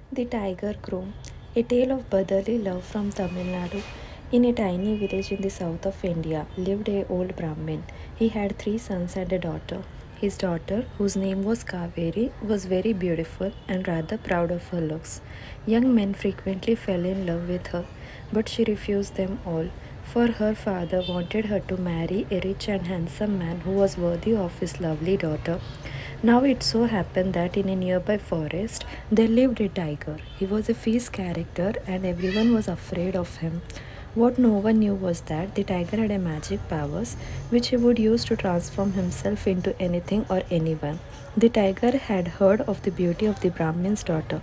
The Tiger Groom, a tale of brotherly love from Tamil Nadu. In a tiny village in the south of India lived a old Brahmin. He had three sons and a daughter. His daughter, whose name was Kaveri, was very beautiful and rather proud of her looks. Young men frequently fell in love with her, but she refused them all, for her father wanted her to marry a rich and handsome man who was worthy of his lovely daughter. Now it so happened that in a nearby forest there lived a tiger. He was a fierce character and everyone was afraid of him. What no one knew was that the tiger had a magic powers which he would use to transform himself into anything or anyone. The tiger had heard of the beauty of the Brahmin's daughter.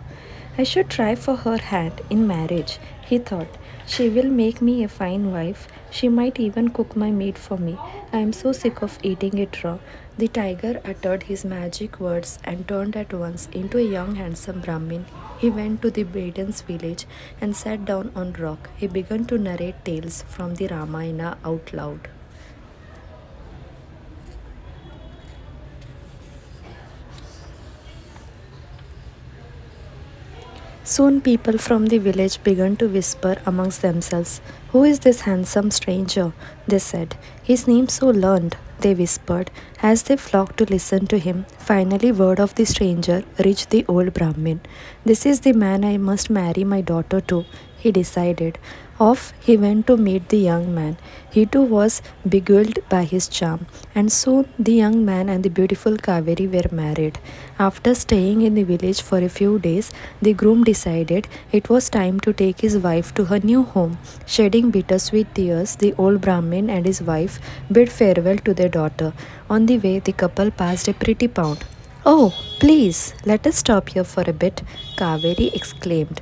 I should try for her hand in marriage, he thought. She will make me a fine wife. She might even cook my meat for me. I am so sick of eating it raw. The tiger uttered his magic words and turned at once into a young handsome Brahmin. He went to the maiden's village and sat down on rock. He began to narrate tales from the Ramayana out loud. Soon people from the village began to whisper amongst themselves, "Who is this handsome stranger?" they said. "His name so learned," they whispered, as they flocked to listen to him. Finally, word of the stranger reached the old Brahmin. "This is the man I must marry my daughter to," he decided. Off he went to meet the young man. He too was beguiled by his charm, and soon the young man and the beautiful Kaveri were married. After staying in the village for a few days, the groom decided it was time to take his wife to her new home. Shedding bittersweet tears, the old Brahmin and his wife bid farewell to their daughter. On the way, the couple passed a pretty pond. "Oh, please, let us stop here for a bit," Kaveri exclaimed.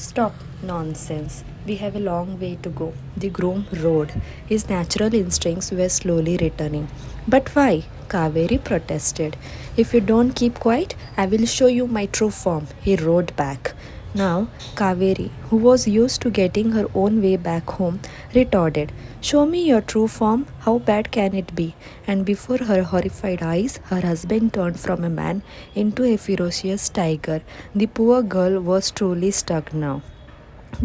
"Stop nonsense. We have a long way to go," the groom roared. His natural instincts were slowly returning. "But why?" Kaveri protested. "If you don't keep quiet, I will show you my true form," he roared back. Now, Kaveri, who was used to getting her own way back home, retorted, "Show me your true form. How bad can it be?" And before her horrified eyes, her husband turned from a man into a ferocious tiger. The poor girl was truly stuck now.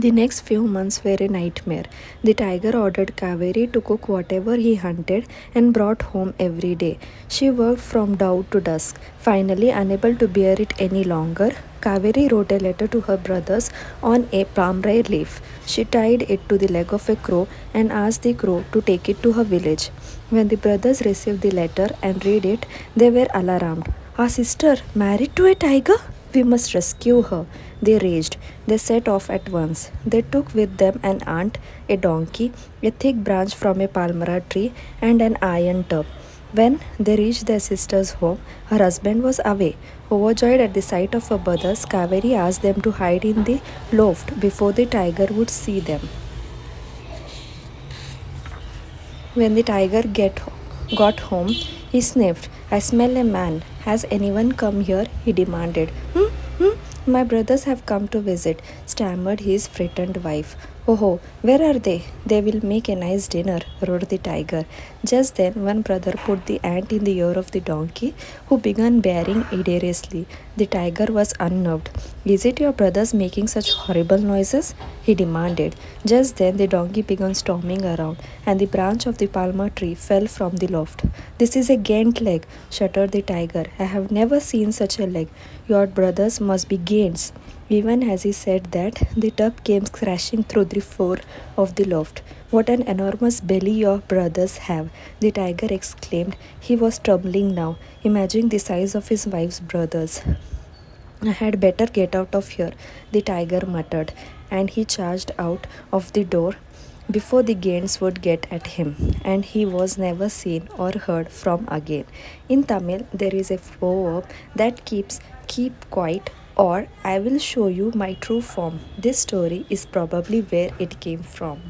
The next few months were a nightmare. The tiger ordered Kaveri to cook whatever he hunted and brought home every day. She worked from dawn to dusk. Finally, unable to bear it any longer, Kaveri wrote a letter to her brothers on a palmyra leaf. She tied it to the leg of a crow and asked the crow to take it to her village. When the brothers received the letter and read it, they were alarmed. "Our sister married to a tiger? We must rescue her," they raged. They set off at once. They took with them an ant, a donkey, a thick branch from a palmyra tree, and an iron tub. When they reached their sister's home, her husband was away. Overjoyed at the sight of her brothers, Kaveri asked them to hide in the loft before the tiger would see them. When the tiger got home, he sniffed. "I smell a man. Has anyone come here?" he demanded. "Hmm, hmm, my brothers have come to visit," stammered his frightened wife. "Oh, where are they? They will make a nice dinner," roared the tiger. Just then, one brother put the ant in the ear of the donkey, who began baying hideously. The tiger was unnerved. "Is it your brothers making such horrible noises?" he demanded. Just then, the donkey began storming around, and the branch of the palmer tree fell from the loft. "This is a gant leg," shuddered the tiger. "I have never seen such a leg. Your brothers must be gains." Even as he said that, the tub came crashing through the floor of the loft. "What an enormous belly your brothers have!" the tiger exclaimed. He was trembling now, imagining the size of his wife's brothers. "I had better get out of here," the tiger muttered, and he charged out of the door before the Gaines would get at him, and he was never seen or heard from again. In Tamil, there is a proverb that keep quiet, or I will show you my true form. This story is probably where it came from.